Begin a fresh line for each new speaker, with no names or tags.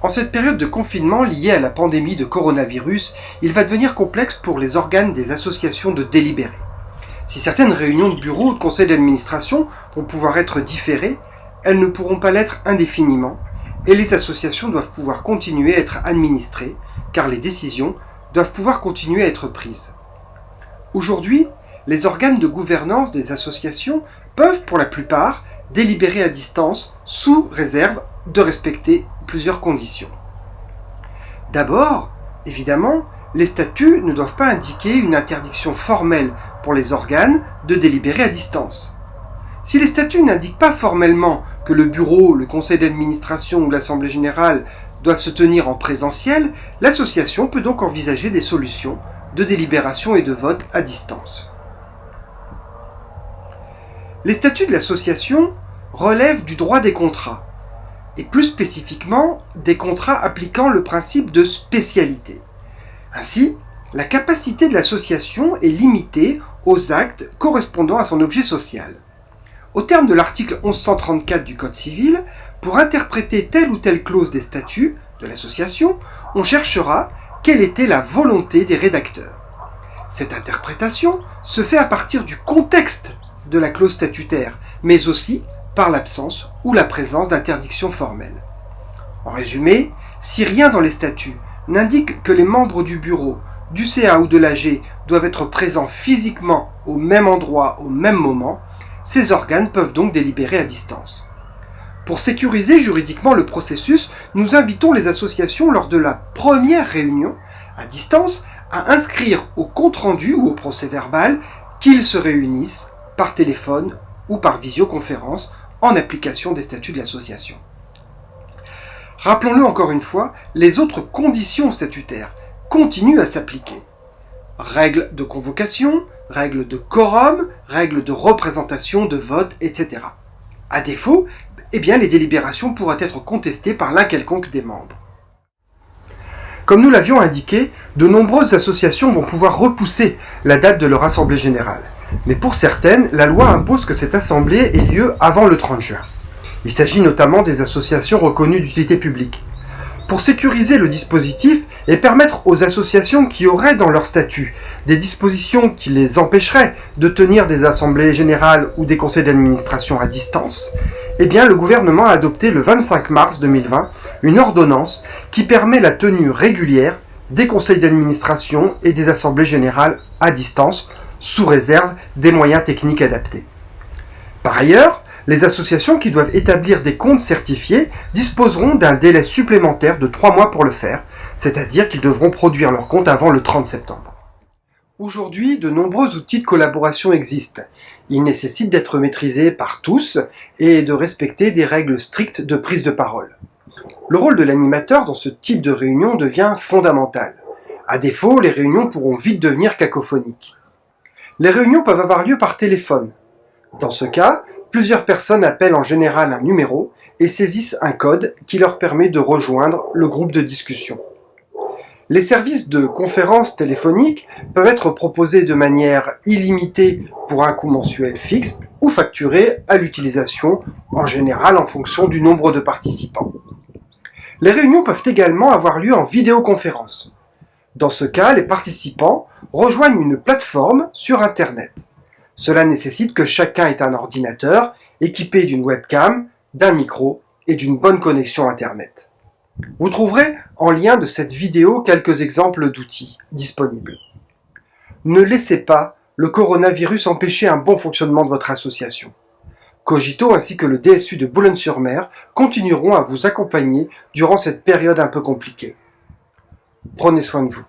En cette période de confinement liée à la pandémie de coronavirus, il va devenir complexe pour les organes des associations de délibérer. Si certaines réunions de bureau ou de conseil d'administration vont pouvoir être différées, elles ne pourront pas l'être indéfiniment, et les associations doivent pouvoir continuer à être administrées, car les décisions doivent pouvoir continuer à être prises. Aujourd'hui, les organes de gouvernance des associations peuvent, pour la plupart, délibérer à distance sous réserve de respecter plusieurs conditions. D'abord, évidemment, les statuts ne doivent pas indiquer une interdiction formelle pour les organes de délibérer à distance. Si les statuts n'indiquent pas formellement que le bureau, le conseil d'administration ou l'assemblée générale doivent se tenir en présentiel, l'association peut donc envisager des solutions de délibération et de vote à distance. Les statuts de l'association relèvent du droit des contrats, et plus spécifiquement des contrats appliquant le principe de spécialité. Ainsi, la capacité de l'association est limitée aux actes correspondant à son objet social. Au terme de l'article 1134 du Code civil, pour interpréter telle ou telle clause des statuts de l'association, on cherchera quelle était la volonté des rédacteurs. Cette interprétation se fait à partir du contexte de la clause statutaire, mais aussi par l'absence ou la présence d'interdiction formelle. En résumé, si rien dans les statuts n'indique que les membres du bureau, du CA ou de l'AG doivent être présents physiquement au même endroit au même moment, ces organes peuvent donc délibérer à distance. Pour sécuriser juridiquement le processus, nous invitons les associations lors de la première réunion à distance à inscrire au compte-rendu ou au procès-verbal qu'ils se réunissent par téléphone ou par visioconférence en application des statuts de l'association. Rappelons-le encore une fois, les autres conditions statutaires continuent à s'appliquer. Règles de convocation, règles de quorum, règles de représentation, de vote, etc. À défaut, les délibérations pourraient être contestées par l'un quelconque des membres. Comme nous l'avions indiqué, de nombreuses associations vont pouvoir repousser la date de leur assemblée générale. Mais pour certaines, la loi impose que cette assemblée ait lieu avant le 30 juin. Il s'agit notamment des associations reconnues d'utilité publique. Pour sécuriser le dispositif et permettre aux associations qui auraient dans leur statut des dispositions qui les empêcheraient de tenir des assemblées générales ou des conseils d'administration à distance, le gouvernement a adopté le 25 mars 2020 une ordonnance qui permet la tenue régulière des conseils d'administration et des assemblées générales à distance, sous réserve des moyens techniques adaptés. Par ailleurs, les associations qui doivent établir des comptes certifiés disposeront d'un délai supplémentaire de 3 mois pour le faire, c'est-à-dire qu'ils devront produire leurs comptes avant le 30 septembre. Aujourd'hui, de nombreux outils de collaboration existent. Ils nécessitent d'être maîtrisés par tous et de respecter des règles strictes de prise de parole. Le rôle de l'animateur dans ce type de réunion devient fondamental. À défaut, les réunions pourront vite devenir cacophoniques. Les réunions peuvent avoir lieu par téléphone. Dans ce cas, plusieurs personnes appellent en général un numéro et saisissent un code qui leur permet de rejoindre le groupe de discussion. Les services de conférence téléphonique peuvent être proposés de manière illimitée pour un coût mensuel fixe ou facturés à l'utilisation, en général en fonction du nombre de participants. Les réunions peuvent également avoir lieu en vidéoconférence. Dans ce cas, les participants rejoignent une plateforme sur Internet. Cela nécessite que chacun ait un ordinateur équipé d'une webcam, d'un micro et d'une bonne connexion Internet. Vous trouverez en lien de cette vidéo quelques exemples d'outils disponibles. Ne laissez pas le coronavirus empêcher un bon fonctionnement de votre association. Cogito ainsi que le DSU de Boulogne-sur-Mer continueront à vous accompagner durant cette période un peu compliquée. Prenez soin de vous.